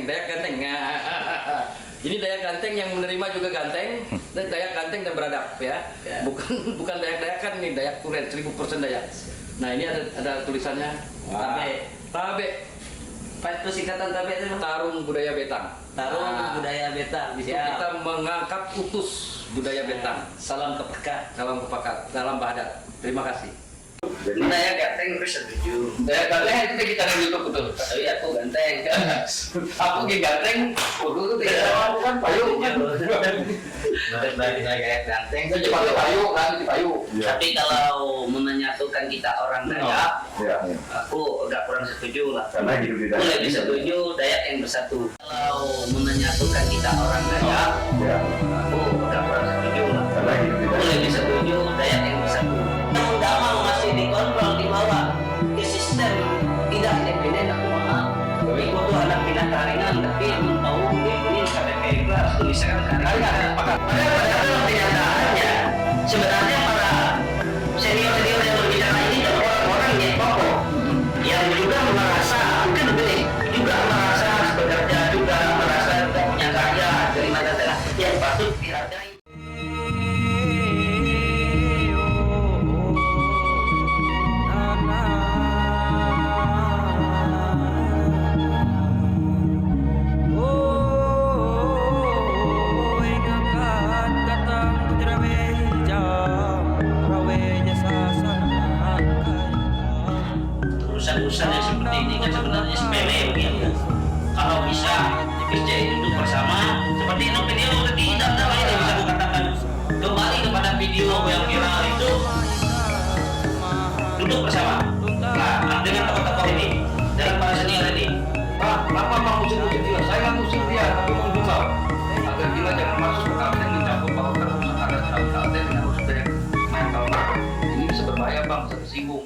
Dayak Ganteng. Ini Dayak Ganteng yang menerima juga ganteng, dan Dayak Ganteng dan beradab ya. Bukan Dayak kan ini Dayak Tulen 1000% Dayak. Nah ini ada tulisannya Tabe. Apa itu singkatan Tabe itu? Tarung Budaya Betang. Tarung Budaya Betang. Itu kita mengangkat utus budaya Betang. Salam kepekat. Salam kepekat, salam bahadat. Terima kasih. Dayak Ganteng gue setuju. Dayak Ganteng itu kita di YouTube betul. Tapi aku ganteng. Aku ganteng, aku tuh tidak kan payung kan. Dari Dayak Ganteng. Itu pakai payung kan, di payung. Tapi kalau menyatukan kita orang Dayak, aku agak kurang setuju lah. Karena hidup di Aku lebih setuju Dayak yang bersatu. Kalau menyatukan kita orang Dayak, aku agak kurang setuju lah. Karena hidup di Aku lebih setuju Dayak yang bersatu. Undang masih dikontrol di bawah ke sistem tidak independen, aku mahal. Aku tuh anak pindah karingan, tapi belum tahu ini KTP kelas tulisan karingan. Pada kenyataannya sebenarnya para senior yang berbicara ini adalah orang-orang yang pokok yang juga merasa mungkin begini, juga merasa bekerja, juga merasa punya karya dari mana yang patut dihargai. Urusan yang seperti ini kan sebenarnya sepele ya. Kalau bisa dikerjain duduk bersama seperti itu video tidak ada lain yang bisa aku katakan. Kembali kepada video yang viral itu, duduk bersama. Nah, dengan tokoh-tokoh ini, dengan para senior ini. Kenapa Bang musim dia? Saya nggak musim dia, tapi menjual. Agar kita jangan masuk ke kaleng mencampur bahwa urusan ada dalam kaleng yang harus main kaleng. Ini bisa berbahaya Bang, bisa tersinggung.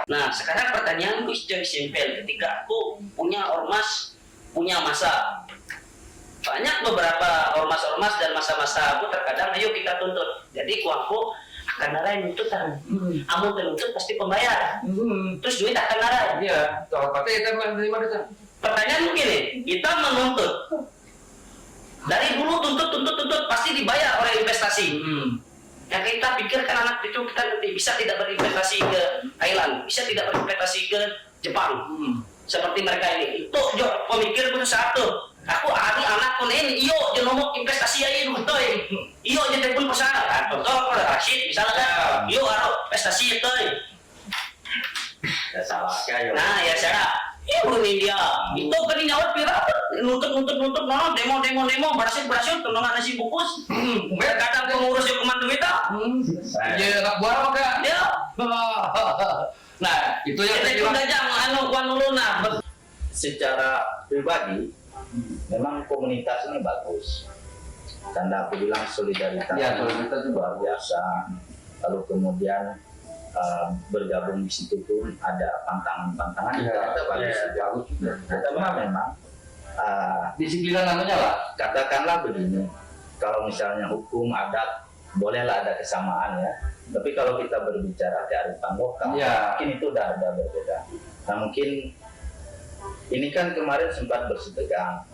Nah, sekarang pertanyaanku jadi simpel. Ketika aku punya ormas, punya masa, banyak beberapa ormas-ormas dan masa-masa aku terkadang, ayo kita tuntut. Jadi aku akan narai tuntutan. Amun tuntut pasti pembayar. Terus duit akan narai. Iya, kalau kata kita menerima kita. Pertanyaan begini, kita menuntut. Dari dulu tuntut pasti dibayar oleh investasi. Yang kita pikirkan anak itu kita nanti bisa tidak berinvestasi ke Thailand, bisa tidak berinvestasi ke Jepang, seperti mereka ini. Itu jo pemikir itu satu. Aku ahli anak pun ini, iyo jenomok investasi aja itu, iyo jadi pun pesan. Contoh kalau Rashid misalnya, iyo harus investasi itu. Nah ya saya, iya belum dia. Itu kan nyawat viral, nuntut, nah demo, berhasil, tolongan nasi bungkus. Kadang pengurus yang komando kita. Iya, nggak buat apa kan? Ya. Nah, itu yang saya bilang. secara pribadi memang komunitas ini bagus. Karena aku bilang solidaritas Solidaritas itu luar biasa. Lalu kemudian bergabung di situ pun ada pantangan-pantangan itu bagus juga. Karena memang Disiplinan namanya lah. katakanlah begini, kalau misalnya hukum adat bolehlah ada kesamaan ya. Tapi kalau kita berbicara kearifan lokal, mungkin itu udah ada berbeda. Nah mungkin ini kan kemarin sempat bersitegang,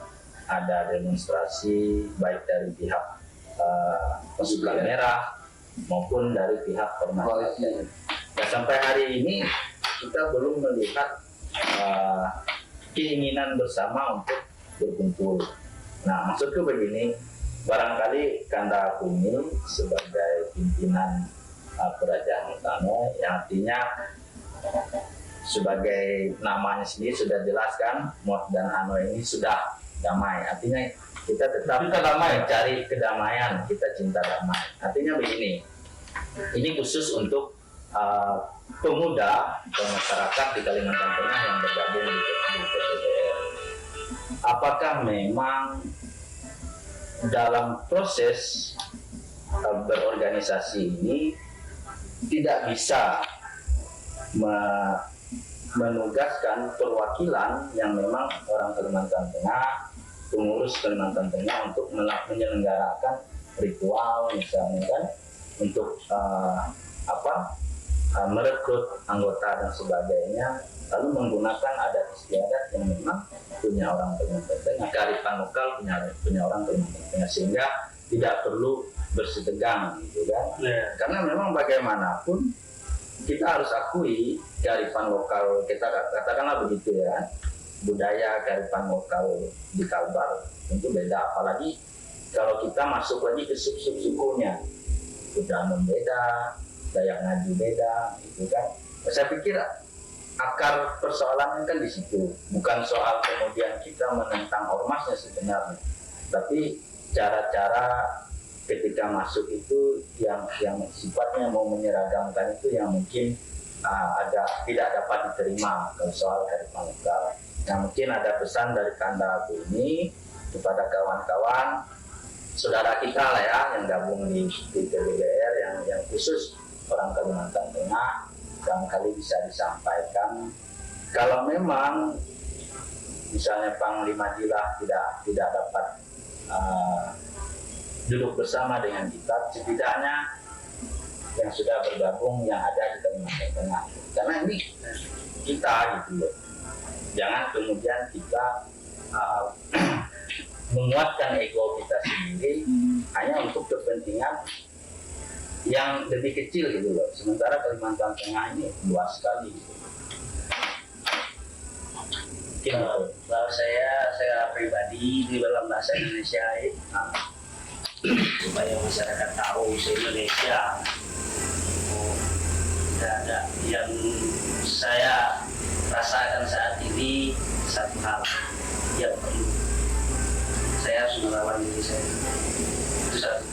ada demonstrasi baik dari pihak pasukan merah maupun dari pihak Ormas. Nah sampai hari ini kita belum melihat keinginan bersama untuk berkumpul. Nah maksudku begini, barangkali Kanda Kumi sebagai pimpinan kerajaan utama, yang artinya sebagai namanya sendiri sudah jelaskan, Muat dan Ano ini sudah damai. Artinya kita tetap mencari kedamaian, kita cinta damai. Artinya begini, ini khusus untuk pemuda dan masyarakat di Kalimantan Tengah yang bergabung di TPBR. Apakah memang dalam proses berorganisasi ini tidak bisa menugaskan perwakilan yang memang orang Kalimantan Tengah, pengurus Kalimantan Tengah untuk menyelenggarakan ritual misalnya kan, untuk merekrut anggota dan sebagainya, lalu menggunakan adat istiadat yang memang punya orang Kalimantan Tengah, kearifan lokal punya orang Kalimantan Tengah, sehingga tidak perlu bersitegang gitu kan. Karena memang bagaimanapun kita harus akui kearifan lokal kita, katakanlah begitu ya, budaya kearifan lokal di Kalbar tentu beda, apalagi kalau kita masuk lagi ke sub-sukunya, Kudanun beda, Dayak Ngaju beda, gitu kan. Saya pikir akar persoalannya kan di situ, bukan soal kemudian kita menentang ormasnya sebenarnya, tapi cara-cara ketika masuk itu yang sifatnya mau menyeragamkan itu yang mungkin agak tidak dapat diterima kalau soal kearifan lokal. Nah, mungkin ada pesan dari Kanda aku ini kepada kawan-kawan saudara kita lah ya yang gabung di TPBR yang khusus orang Kalimantan Tengah, barangkali bisa disampaikan kalau memang misalnya Panglima Jilah tidak dapat duduk bersama dengan kita, setidaknya yang sudah bergabung yang ada di Kalimantan Tengah, karena ini kita gitu loh. Jangan kemudian kita menguatkan ego kita sendiri hanya untuk kepentingan yang lebih kecil gitu loh. Sementara Kalimantan Tengah ini luas sekali gitu. Kalau saya pribadi di dalam bahasa Indonesia supaya masyarakat tahu se-Indonesia tidak ada yang saya rasakan saat ini, satu hal yang perlu saya harus melawan diri saya, itu satu.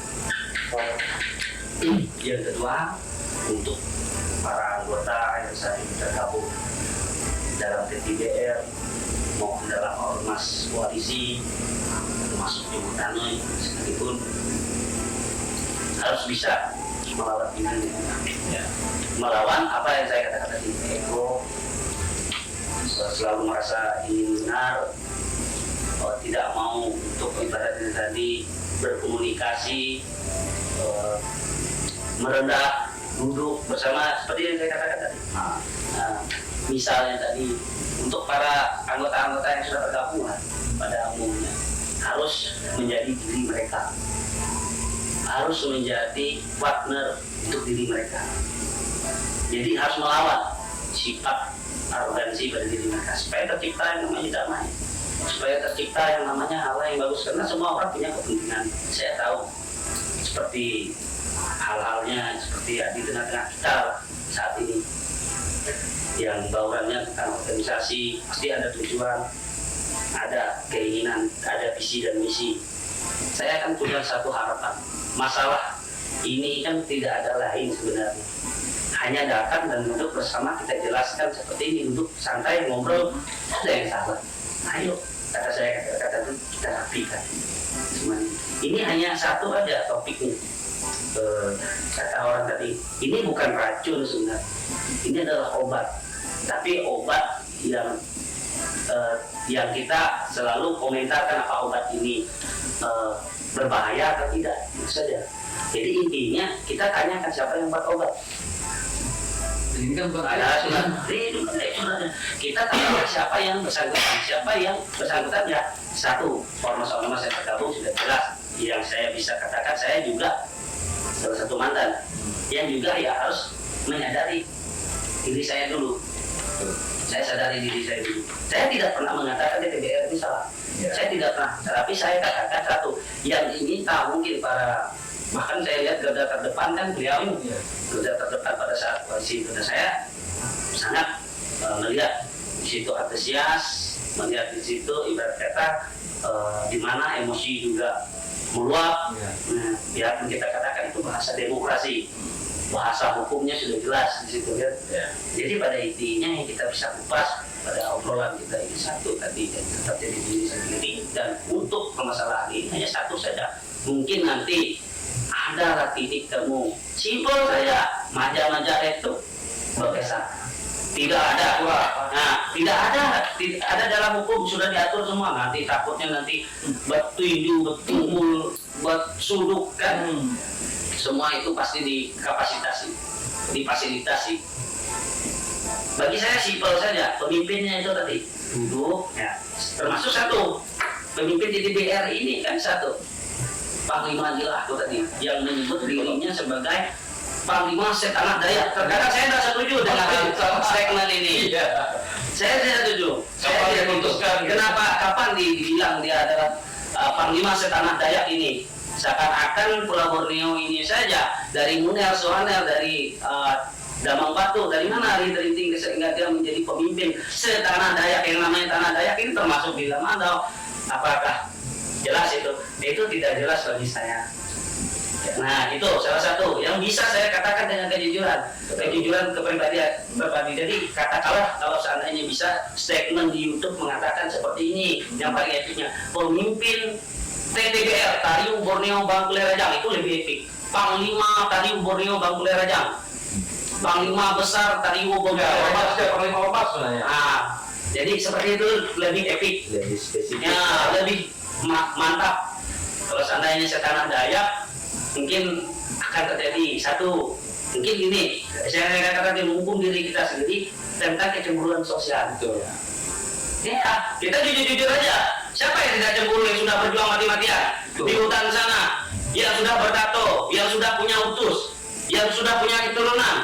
Yang kedua, untuk para anggota yang saat ini tergabung dalam TPBR maupun dalam ormas koalisi termasuk Jemutani sekalipun harus bisa melawan ini, ya. Melawan apa yang saya katakan tadi, ego, selalu merasa ingin benar, tidak mau untuk ibaratnya tadi berkomunikasi, merendah, duduk bersama seperti yang saya katakan tadi. Misalnya tadi untuk para anggota-anggota yang sudah bergabung pada umumnya harus menjadi diri mereka, harus menjadi partner untuk diri mereka. Jadi harus melawan sifat arogansi pada diri mereka supaya tercipta yang namanya damai, supaya tercipta yang namanya hal yang bagus, karena semua orang punya kepentingan. Saya tahu seperti hal-halnya seperti di tengah-tengah kita saat ini yang baurannya tentang organisasi, pasti ada tujuan, ada keinginan, ada visi dan misi. Saya akan punya satu harapan, masalah ini kan tidak ada lain sebenarnya, hanya datang dan duduk bersama kita jelaskan seperti ini, duduk santai ngobrol, ada yang salah, ayo kata saya, kata itu kita rapikan semuanya. Ini hanya satu aja topiknya. Kata orang tadi, ini bukan racun sebenarnya, ini adalah obat, tapi obat yang kita selalu komentarkan apa obat ini berbahaya atau tidak, itu saja. Jadi intinya kita tanyakan siapa yang buat obat. Ini kan kita tanyakan siapa yang bersangkutan, ya. Satu, ormas-ormas yang tergabung sudah jelas. Yang saya bisa katakan, saya juga salah satu mantan yang juga ya harus menyadari diri saya dulu. Saya sadari diri saya dulu. Saya tidak pernah mengatakan TPBR ini salah. Saya tidak pernah. Tapi saya katakan satu, yang ini tak mungkin para, bahkan saya lihat garda terdepan kan beliau ini, garda terdepan pada saat koalisi itu, saya sangat melihat di situ antusias, melihat di situ ibarat kata di mana emosi juga meluap. Biarpun kita katakan itu bahasa demokrasi, bahasa hukumnya sudah jelas di situ kan. Jadi pada intinya yang kita bisa kupas pada obrolan kita ini satu tadi, dan tetap jadi diri sendiri, dan untuk permasalahan ini hanya satu saja. Mungkin nanti ada titik temu simpel saja, maja-maja itu berkesan. Tidak ada, nah tidak ada dalam hukum sudah diatur semua. Nanti takutnya nanti bertuju, bertumbul, bersuduk kan. Semua itu pasti difasilitasi. Bagi saya simpel saja, pemimpinnya itu tadi duduk, ya. Termasuk satu pemimpin di DPR ini kan satu Panglima Jilah itu tadi yang menyebut dirinya sebagai Panglima Setanah Dayak. Terkadang saya tidak setuju dengan statement ini. Saya tidak setuju. Saya tidak memutuskan. Kenapa? Kapan dibilang dia adalah Panglima Setanah Dayak ini? Seakan-akan Pulau Borneo ini saja dari Munir Sohanel, dari Damang Batu, dari mana hari terinting sehingga dia menjadi pemimpin setanah Dayak. Yang namanya tanah Dayak ini termasuk di Lamandau. Apakah jelas itu? Itu tidak jelas bagi saya. Nah, itu salah satu yang bisa saya katakan dengan kejujuran kepribadian. Jadi katakanlah kalau seandainya bisa statement di YouTube mengatakan seperti ini, yang paling epicnya pemimpin TTBR Tariu Borneo Bangkulai Rajang itu lebih epik. Panglima Tariu Borneo Bangkulai Rajang, Panglima Besar Tariu Borneo Rajang. Panglima lepas sebenarnya. Jadi seperti itu lebih epik, lebih spesifik, ya, lebih mantap. Kalau seandainya setanah Dayak mungkin akan terjadi satu, mungkin ini saya katakan menghukum diri kita sendiri tentang kecemburuan sosial. Betul. Ya, kita jujur-jujur aja. Siapa yang tidak cemburu, yang sudah berjuang mati-matian di hutan sana, yang sudah bertato, yang sudah punya utus, yang sudah punya keturunan,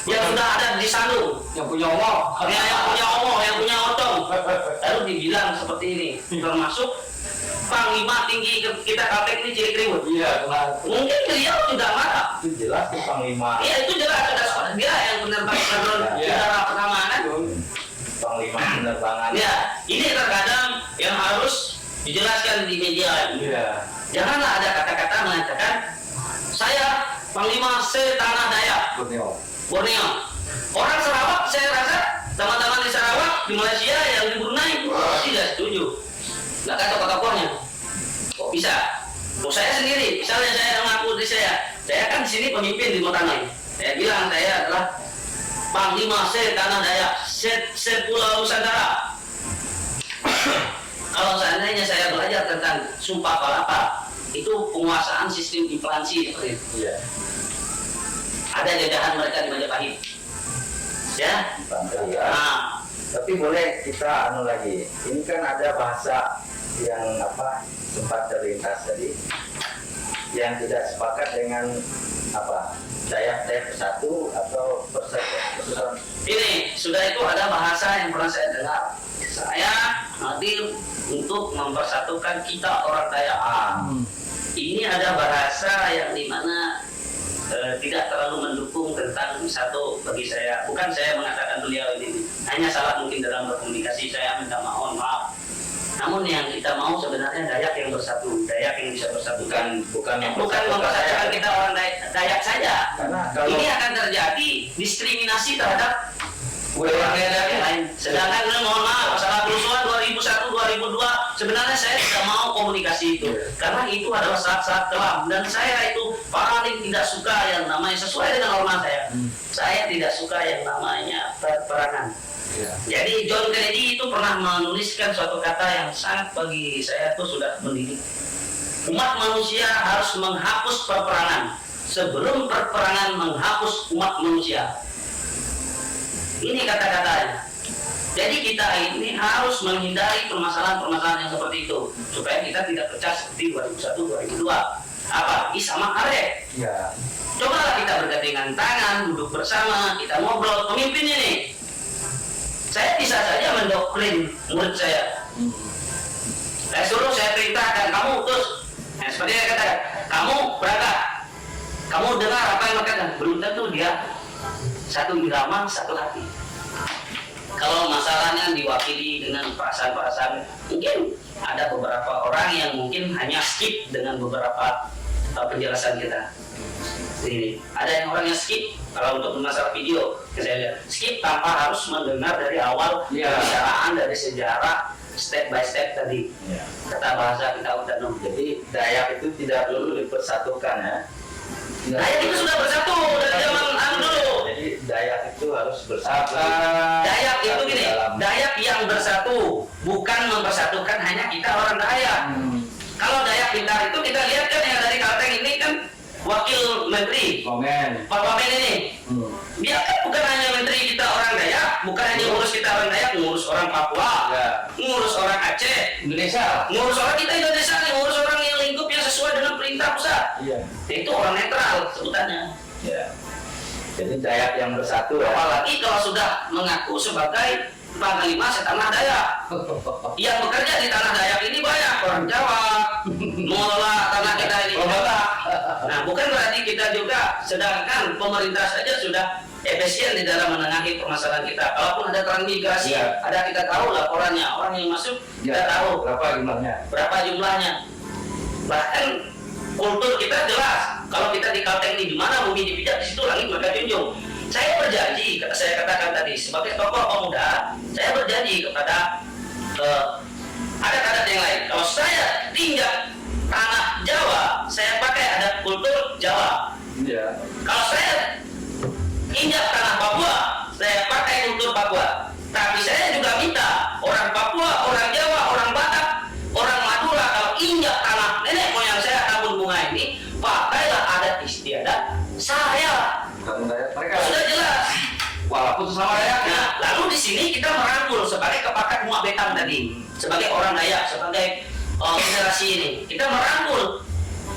yang sudah ada di Sandung, yang punya omong, yang punya omong, yang punya otong, lalu dibilang seperti ini, termasuk Panglima tinggi kita Kaptek ini Cilik Riwut. Iya, mungkin beliau sudah marah. itu jelas tuh Panglima. Iya, itu jelas sudah dia yang penerbangan udara pertama kan. Panglima penerbangan. Ya, ini terkadang yang harus dijelaskan di media. Iya. Janganlah ada kata-kata mengatakan saya Panglima Setanah Dayak Borneo. Orang Sarawak, saya rasa teman-teman di Sarawak, di Malaysia, yang di Brunei tidak setuju. Nggak ada tokoh-tokohnya. Kok bisa? Kok saya sendiri, misalnya saya mengaku di saya kan di sini pemimpin di Motanai. Saya bilang saya adalah Panglima Setanah Dayak, Sepulau Nusantara. Kalau seandainya saya belajar tentang Sumpah Palapa, itu penguasaan sistem inflasi seperti itu. Iya. Ada jajahan mereka di Majapahit. Ya. Ya. Nah, Tapi boleh kita lagi. Ini kan ada bahasa yang sempat terlintas tadi, yang tidak sepakat dengan Dayak Persatu atau Persatuan. ini sudah itu ada bahasa yang pernah saya dengar. Saya nanti untuk mempersatukan kita orang Dayak. Ini ada bahasa yang dimana tidak terlalu mendukung tentang satu bagi saya. Bukan saya mengatakan beliau ini hanya salah mungkin dalam berkomunikasi, saya minta mohon maaf. Namun yang kita mau sebenarnya Dayak yang bersatu, Dayak yang bisa bersatu. Bukan mempersatukan kita orang Dayak saja. Karena kalau ini akan terjadi diskriminasi terhadap orang Dayak yang lain. Sedangkan mohon maaf, masalah kerusuhan 2001-2002 sebenarnya saya tidak mau komunikasi itu, karena itu adalah saat-saat kelam, dan saya itu paling tidak suka yang namanya, sesuai dengan norma saya tidak suka yang namanya peperangan. Jadi John Kennedy itu pernah menuliskan suatu kata yang sangat bagi saya itu sudah mendidik. Umat manusia harus menghapus peperangan sebelum peperangan menghapus umat manusia. Ini kata-katanya. Jadi kita ini harus menghindari permasalahan-permasalahan yang seperti itu, supaya kita tidak pecah seperti 2001-2002. Apalagi sama Arek. ya, Cobalah kita bergandengan tangan, duduk bersama, kita ngobrol. Pemimpin ini, saya bisa saja mendoktrin murid saya. Saya suruh, saya perintahkan, kamu utus. Nah, seperti yang katakan, kamu berangkat, kamu dengar apa yang katakan. Belum tentu dia satu irama, satu hati. Kalau masalahnya diwakili dengan perasaan-perasaan, mungkin ada beberapa orang yang mungkin hanya skip dengan beberapa penjelasan kita. seperti ini. Ada yang orangnya skip kalau untuk masalah video, saya lihat skip tanpa harus mendengar dari awal pembicaraan dari sejarah step by step tadi. Kata bahasa kita udah Jadi Dayak itu tidak perlu dipersatukan ya. Dayak itu sudah bersatu dari zaman dulu. Jadi Dayak itu harus bersatu. Dayak itu gini, Dayak yang bersatu, bukan mempersatukan hanya kita orang Dayak. Kalau Dayak Pintar itu kita lihat kan yang dari Kalteng ini kan Wakil Menteri Pak Wamen ini. Dia kan bukan hanya menteri kita orang Dayak, bukan hanya ngurus kita orang Dayak, ngurus orang Papua, ngurus orang Aceh, Indonesia, ngurus orang kita Indonesia, ngurus orang yang lingkupnya sesuai dengan perintah pusat. Itu orang netral sebutannya. Jadi Dayak yang bersatu ya. Apalagi kalau sudah mengaku sebagai Panglima Setanah Dayak. Yang bekerja di tanah Dayak ini banyak orang Jawa, mengelola tanah kita ini. Nah, bukan berarti kita juga, sedangkan pemerintah saja sudah efisien di dalam menengahi permasalahan kita. Kalaupun ada transmigrasi, ada kita tahu laporannya, orang yang masuk kita tahu berapa jumlahnya. Bahkan kultur kita jelas. Kalau kita di Kalteng ini, di mana bumi dipijak, di situ langit mereka junjung. Saya berjanji, saya katakan tadi, sebagai tokoh pemuda, saya berjanji kepada adat-adat yang lain. Kalau saya tinggal tanah Jawa, saya pakai adat kultur Jawa. Kalau saya injak tanah Papua, saya pakai kultur Papua. Tapi saya juga minta orang Papua, orang Jawa, orang Batak, orang Madura, kalau injak tanah nenek moyang saya Tabun Bunga ini, pakailah adat istiadat saya. mereka Sudah jelas. walaupun sesama Dayak. Nah, lalu di sini kita merangkul sebagai kepakat Muak Betang tadi, sebagai orang Dayak, sebagai generasi ini, kita merangkul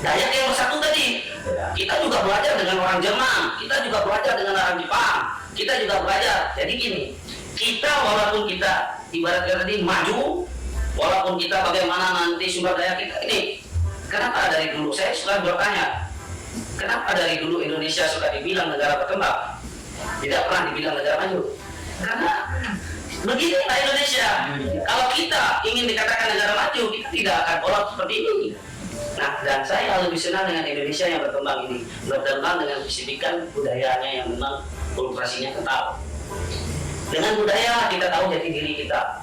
Dayak yang bersatu tadi. Kita juga belajar dengan orang Jerman, kita juga belajar dengan orang Jepang, kita juga belajar. Jadi gini, kita walaupun kita ibaratnya tadi maju, walaupun kita bagaimana nanti sumber daya kita ini, kenapa dari dulu saya suka bertanya, kenapa dari dulu Indonesia suka dibilang negara berkembang, tidak pernah dibilang negara maju? Karena beginilah Indonesia. Kalau kita ingin dikatakan negara maju, kita tidak akan kolot seperti ini. Nah, dan saya lebih senang dengan Indonesia yang berkembang ini, berkembang dengan spesifikan budayanya yang memang kulturasinya kental. Dengan budaya kita tahu jati diri kita.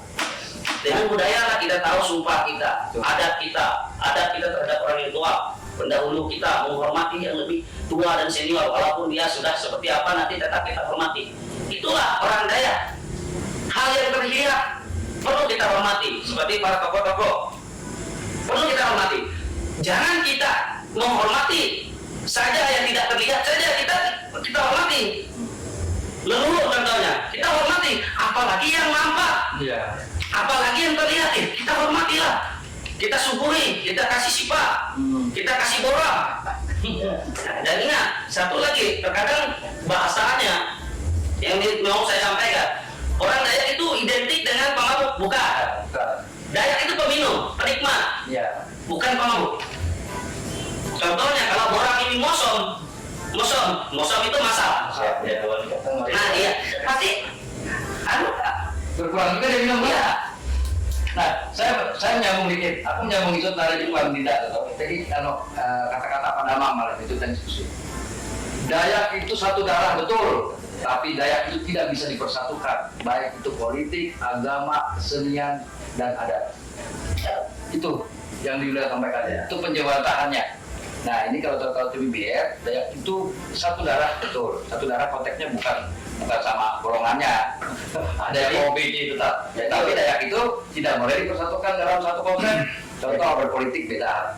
Dengan budaya kita tahu sumpah kita, adat kita terhadap orang yang tua, pendahulu kita, menghormati yang lebih tua dan senior, walaupun dia sudah seperti apa nanti tetap kita hormati. Itulah orang Dayak. Hal yang terlihat perlu kita hormati, seperti para tokoh-tokoh. Perlu kita hormati. Jangan kita menghormati saja yang tidak terlihat saja, kita hormati. Leluhur contohnya, kita hormati, apalagi yang nampak, apalagi yang terlihat, kita hormatilah, kita syukuri, kita kasih sifat, kita kasih borang. Dan ingat, satu lagi, terkadang bahasanya yang mau saya sampaikan, orang Dayak itu identik dengan pemabuk, bukan. Dayak itu peminum, penikmat, bukan pemabuk. Contohnya kalau borang ini mosom itu masalah. Nah, iya, pasti berkurang juga dia minum. Nah, saya menyambung dikit. Aku menyambung itu tadi bukan tidak. Jadi kata-kata Padama malah itu dan diskusi. Dayak itu satu darah betul, tapi Dayak itu tidak bisa dipersatukan, baik itu politik, agama, kesenian, dan adat. Itu yang diulang sampaikan. Itu penjabatannya. Nah, ini kalau total BBR, Dayak itu satu darah betul, satu darah konteksnya bukan sama golongannya. Ada yang OBD tetap, tapi Dayak itu tidak boleh dipersatukan dalam satu konsep. Contoh berpolitik beda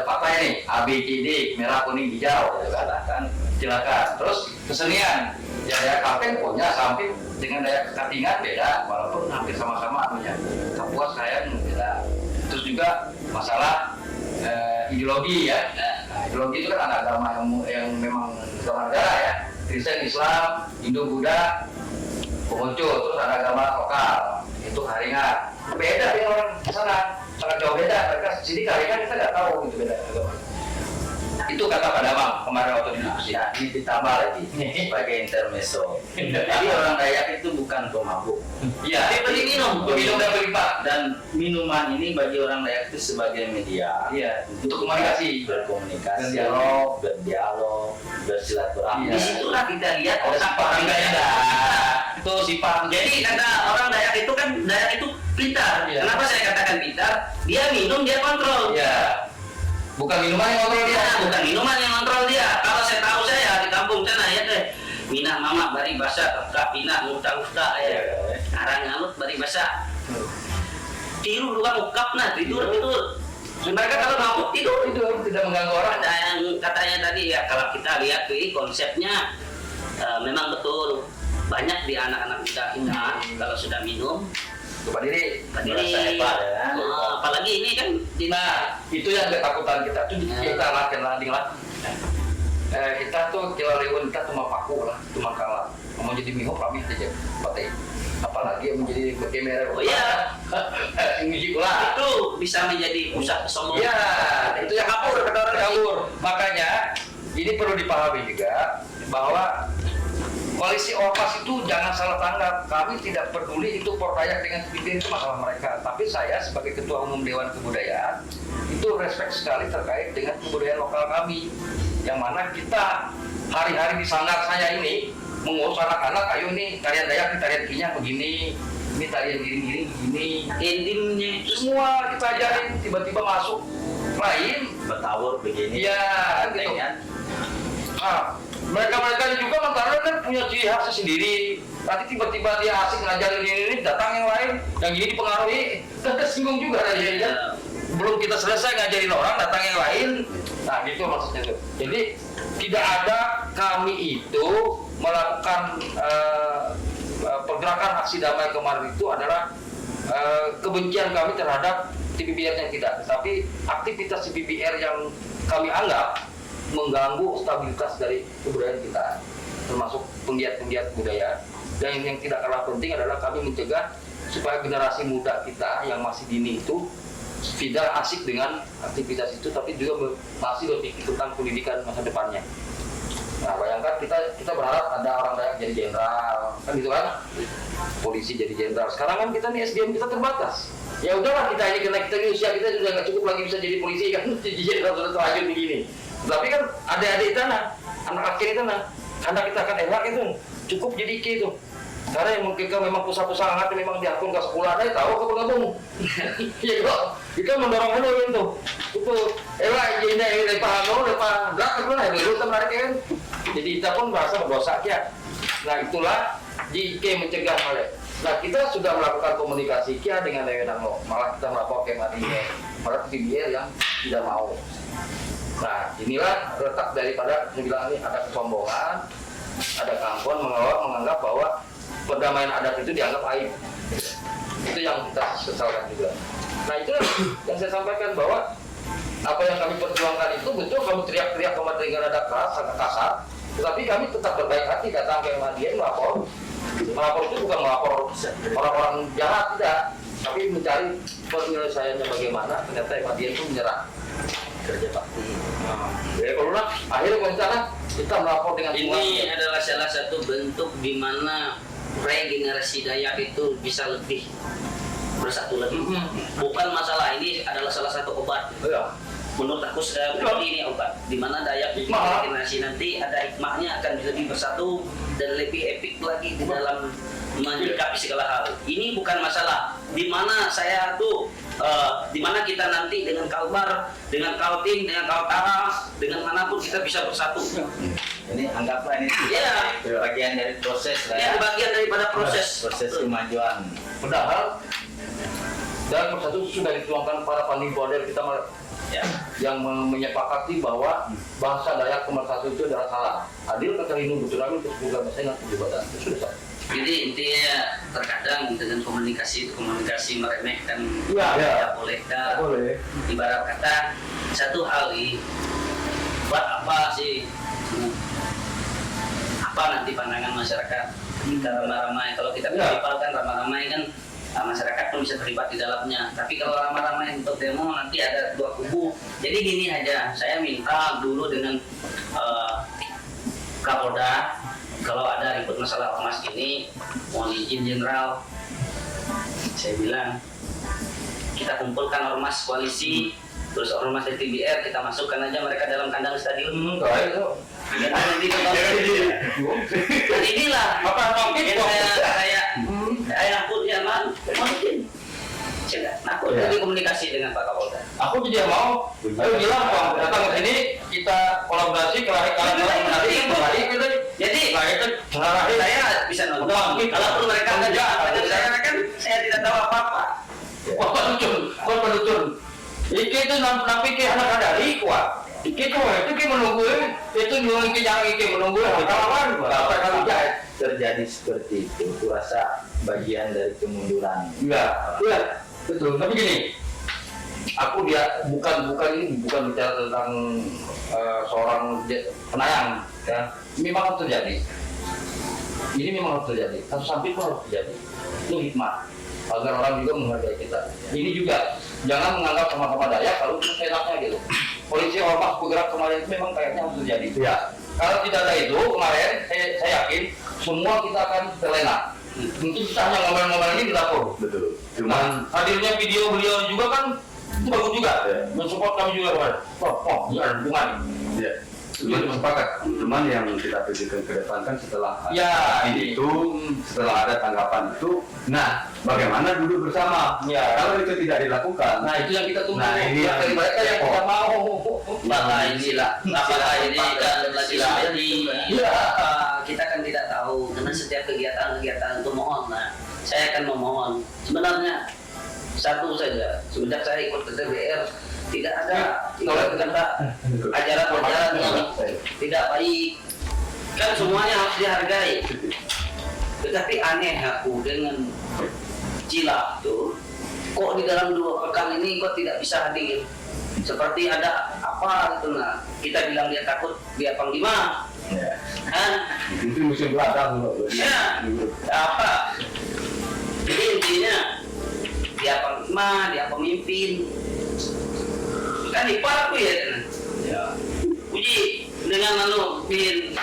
partai nih, ABCD, merah, kuning, hijau, kan? Silakan. Terus kesenian, ya Dayak Kalteng punya samping dengan Dayak Katingan beda, walaupun hampir sama-sama punya. Kapuas saya beda. Terus juga masalah ideologi ya. Nah, ideologi itu kan ada agama yang memang agama negara ya. Kristen, Islam, Hindu, Buddha, Konghucu, terus ada agama lokal, itu Haringan. Beda dengan orang sana, sangat jauh beda. Mereka sini Haringan kita nggak tahu gitu beda agama. Itu kata Pak Damang kemarin waktu diskusi. Nah, ini ditambah lagi sebagai intermezzo. Jadi orang Dayak itu bukan pemabuk. Iya, Tapi beli minum. Minum dan berlipat. Dan minuman ini bagi orang Dayak itu sebagai media. Iya, untuk komunikasi. Berkomunikasi, Berdialog. berdialog, bersilaturahmi. Iya. Disitulah kita lihat Ada apa sifat orang Dayak. Itu sifat. Jadi kata orang Dayak itu kan Dayak itu pintar. Iya. Kenapa saya katakan pintar? Dia minum dia kontrol. Iya. Bukan minuman yang ngobrol dia. Bukan minuman yang kontrol dia. Kalau saya tahu saya di kampung sana ya teh. Minah mama bari basa kak pinah muta-muta ya. Arang ngalut bari basa. Tidur juga mukap nah tidur. Mereka kalau mabuk tidur. Tidak mengganggu orang. Katanya tadi ya kalau kita lihat tuh konsepnya memang betul banyak di anak-anak muda kita kalau sudah minum Lupa diri. Merasa hebat ya. apalagi ini kan Nah, itu yang ketakutan kita tuh kita latih lah. Kita tuh kilariun kita cuma paku lah, cuma kalah. Mau jadi mihop kami aja, pakai. Apalagi yang menjadi kamera. Oh iya. Musik lah. itu bisa menjadi pusat kesombongan. Iya, itu yang kabur, kata orang kabur. Makanya ini perlu dipahami juga bahwa koalisi Ormas itu jangan salah tanggap. Kami tidak peduli itu Pordayak dengan Pindin itu masalah mereka. Tapi saya sebagai Ketua Umum Dewan Kebudayaan itu respect sekali terkait dengan kebudayaan lokal kami. Yang mana kita hari-hari di sanggar saya ini mengurus anak-anak, ayo nih tarian Dayak, nih tarian Kinya begini, ini tarian giring-giring begini. Intimnya itu Semua kita ajarin, tiba-tiba masuk lain. Bertawur begini. Iya, gitu. Kan? Nah, mereka juga mentara kan punya ciri khasnya sendiri. Nanti tiba-tiba dia asik ngajarin ini datang yang lain, yang ini dipengaruhi, kan tersinggung juga dia kan. Belum kita selesai ngajarin orang, datang yang lain. Nah, gitu maksudnya tuh. Jadi tidak ada kami itu melakukan pergerakan aksi damai kemarin itu adalah kebencian kami terhadap TPBR yang tidak, tapi aktivitas TPBR yang kami anggap mengganggu stabilitas dari kebudayaan kita, termasuk penggiat-penggiat budaya. Dan yang tidak kalah penting adalah kami mencegah supaya generasi muda kita yang masih dini itu tidak asik dengan aktivitas itu, tapi juga masih berpikir tentang pendidikan masa depannya. Nah, bayangkan kita berharap ada orang Dayak jadi jenderal, kan gitu kan? Polisi jadi jenderal. Sekarang kan kita nih SDM kita terbatas. Ya udahlah kita ini karena kita ini usia kita sudah nggak cukup lagi bisa jadi polisi kan, jadi jenderal sudah terlanjur begini. Tapi kan adik-adik itu anak akhir itu karena kita akan elak itu cukup jadi K itu. Karena yang mungkin memang pusat-pusat hangat memang diakun ke sekolah ada tahu ke bergabung. Iya kok kita mendorong itu itu elak ini lepas berat kan dulu menarik kan. Jadi kita pun merasa berdosa ya. Nah itulah JK mencegah oleh. Nah kita sudah melakukan komunikasi kia dengan Dewan malah kita melaporkan pada TPBR yang tidak mau. Nah inilah letak daripada saya bilang ini ada kesombongan, ada gangguan menganggap bahwa perdamaian adat itu dianggap aib. Itu yang kita sesalkan juga. Nah itu yang saya sampaikan bahwa apa yang kami perjuangkan itu betul kami teriak-teriak dengan nada keras, sangat kasar, tetapi kami tetap berbaik hati datang ke Madian melapor. Melapor itu bukan melapor orang-orang jahat tidak, tapi mencari penyelesaiannya bagaimana. Ternyata Madian itu menyerah kerja bakti. Ya kalau akhirnya rencana kita melapor dengan ini adalah salah satu bentuk di mana regenerasi Dayak itu bisa lebih bersatu lagi. Bukan masalah ini adalah salah satu obat. Ya. Menurut aku ini obat. Di mana Dayak regenerasi nanti ada hikmahnya akan lebih bersatu dan lebih epik lagi di dalam menyikapi segala hal. Ini bukan masalah di mana saya tuh di mana kita nanti dengan Kalbar, dengan Kaltim, dengan Kaltara, dengan manapun kita bisa bersatu. Ini anggaplah ini bagian dari proses lah Ya, bagian daripada proses kemajuan. Padahal dan persatu sudah dituangkan para pandai kita yang menyepakati bahwa bahasa Dayak Pemersatu itu adalah salah. Adil kata Rindu betul kami untuk juga bahasa yang jabatan itu sudah. Jadi intinya terkadang dengan komunikasi meremehkan ya boleh. Ibarat kata satu hal buat apa sih? Apa nanti pandangan masyarakat kita ramai-ramai? Kalau kita festival kan ramai-ramai kan masyarakat pun bisa terlibat di dalamnya. Tapi kalau ramai-ramai untuk demo nanti ada dua kubu. Jadi gini aja, saya minta dulu dengan Kapolda, kalau ada ribut masalah ormas ini, mohon izin Jenderal, saya bilang kita kumpulkan ormas koalisi, terus ormas TBR kita masukkan aja mereka dalam kandang stadion. Dan nanti dan inilah yang saya takut ya man, mungkin aku jadi komunikasi dengan Pak Kapolda. Aku juga mau. Ayo bilang Pak, datang ke sini kita kolaborasi kelahiran gitu. Jadi Jadi saya bisa nonton. Kalaupun mereka kerja, saya kan saya tidak tahu apa-apa. wah penutur. Iki itu napi ke anak dari kuat. Iki kok itu ki menunggu itu nyuwun ki yang iki menunggu kawan apa kali terjadi seperti itu, aku rasa bagian dari kemunduran. Iya, betul. Tapi gini, aku bukan bicara tentang seorang penayang, ya. Memang harus terjadi. Ini memang harus terjadi. Kasus samping pun harus terjadi. Itu hikmah agar orang juga menghargai kita. Ini juga jangan menganggap sama-sama Dayak kalau itu enaknya gitu. Polisi ormas bergerak kemarin itu memang kayaknya harus terjadi. Ya. Kalau tidak ada itu kemarin, saya yakin semua kita akan terlena. Mungkin kita hanya ngomel-ngomel ini di dapur. Betul. Cuman hadirnya video beliau juga kan itu bagus juga. Ya. Mensupport kami juga kemarin. Ini ada hubungan. Ya. Cuma sepakat. Cuman yang kita pikirkan ke depan kan setelah itu, setelah ada tanggapan itu, nah bagaimana duduk bersama? Ya. Kalau itu tidak dilakukan, Nah itu yang kita tunggu. Nah, ini yang dari mereka yang kita mau. Apakah ini kan legislasi? Iya. Kita kan tidak tahu karena setiap kegiatan itu mohon. Nah, saya akan memohon. Sebenarnya satu saja. Semenjak saya ikut ke TBR tidak ada ajaran-ajaran yang tidak baik. Kan semuanya harus dihargai. Tetapi aneh aku dengan Cila itu, kok di dalam 2 pekan ini kok tidak bisa hadir? Seperti ada apa gitu. Nah, kita bilang dia takut dia panglima. Ya. Kan? mungkin musim belakang. Ya, apa? Jadi intinya dia panglima, dia pemimpin. Kan ipar aku ya. Uji dengan bin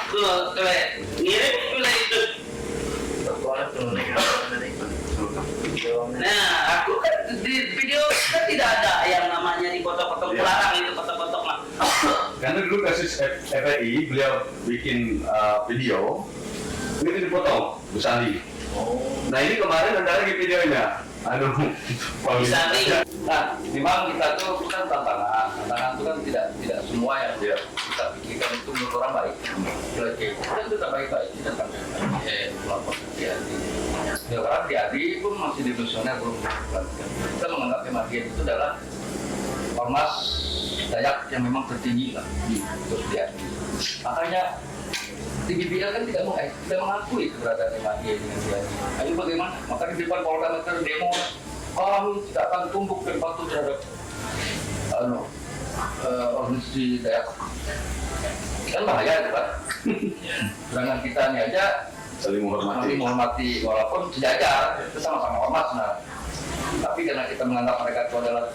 ngirim pula itu. Nah, aku kan di video kan tidak ada yang namanya dipotong-potong pelarang itu potong-potong mah. Karena dulu kasus FPI beliau bikin video itu dipotong Bu Sandi. Nah ini kemarin ada lagi videonya. Bisa nih. Nah, memang kita tuh kan tantangan itu kan tidak semua yang kita pikirkan itu menurut orang baik. Oke, kita tetap baik-baik, kita tetap melakukan Adi. Ya, orang di Adi pun masih di misioner belum dilakukan. Kita menganggap Adi itu adalah ormas Dayak yang memang tertinggi lah untuk di Adi. Makanya TBBL kan tidak mengakui keberadaan Adi dengan dia. Ayo bagaimana? Maka di depan Polda Metro demo kami tidak akan tumbuk dan patuh terhadap organisasi Dayak. Kan bahaya itu kan. Sedangkan kita ini aja saling menghormati walaupun sejajar itu sama-sama ormas. Nah, tapi karena kita menganggap mereka itu adalah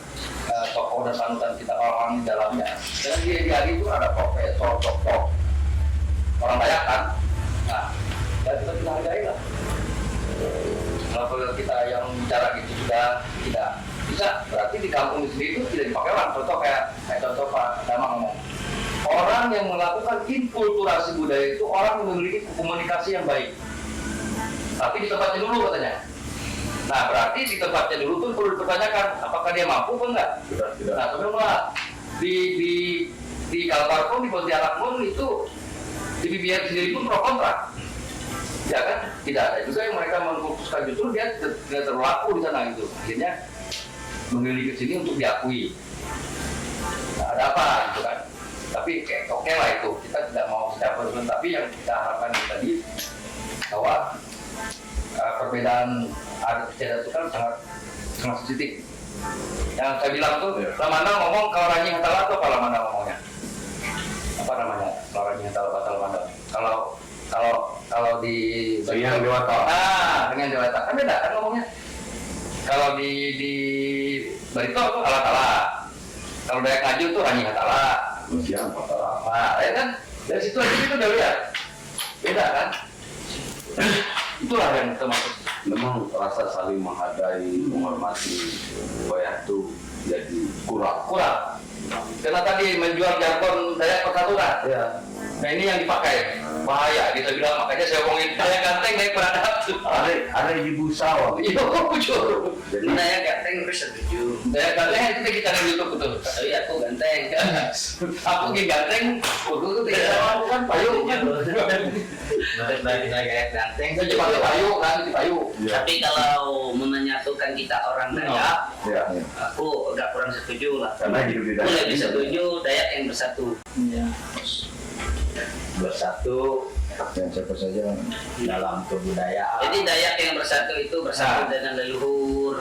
tokoh dan panutan kita orang di dalamnya. Dan di hari itu ada profesor, tokoh orang Dayak kan. Nah, ya kita hargai lah. Kalau kita yang bicara gitu sudah tidak bisa, berarti di kampung sendiri itu tidak dipakai orang. Contoh kayak contoh Pak Dama ngomong, orang yang melakukan inkulturasi budaya itu orang yang memiliki komunikasi yang baik. Tapi di tempatnya dulu katanya. Nah berarti di tempatnya dulu pun perlu dipertanyakan apakah dia mampu atau enggak. Tidak. Nah sebenarnya di Kalbar pun, di Pontianak pun itu di BBM sendiri pun pro kontra. Ya kan, tidak ada juga yang mereka mengkhususkan, justru dia tidak terlaku di sana gitu. Akhirnya memilih ke sini untuk diakui. Nah, ada apa gitu kan? Tapi oke lah itu, kita tidak mau siapa dulu. Tapi yang kita harapkan tadi bahwa perbedaan adat istiadat itu kan sangat sensitif. Yang saya bilang tuh, Lamanda ngomong kalau Ranyi Hatala atau apa Lamanda ngomongnya? Apa namanya? Kalau Ranyi Hatala atau Lamanda? Kalau di dengan Dewata. Dengan Dewata kan beda kan ngomongnya. Kalau di Barito itu alat-alat. Kalau Dayak Ngaju itu Ranyi Hatala. Siang Hatala. Nah, ya kan dari situ aja kita udah lihat. Beda kan? Itulah yang termasuk. Memang rasa saling menghargai, menghormati itu jadi kurang. Karena tadi menjual jargon Dayak Persatuan. Ya. Nah ini yang dipakai. Bahaya, kita bilang makanya saya omongin Dayak Ganteng, Dayak Beradab. Ada ibu sawah. Iya, jujur. Jadi Dayak Ganteng harus setuju. Dayak Ganteng itu kita di YouTube betul. Tapi aku ganteng. Aku gini ganteng, aku tuh tidak tahu kan payung kan. Dayak Ganteng. Saya cuma payung kan, di payung. Tapi kalau menyatukan kita orang Dayak, Ya. aku agak kurang setuju lah. Karena hidup di Aku dalam. lebih setuju Dayak yang bersatu. Bersatu dan siapa saja dalam kebudayaan. Jadi Dayak yang bersatu itu bersatu dengan leluhur,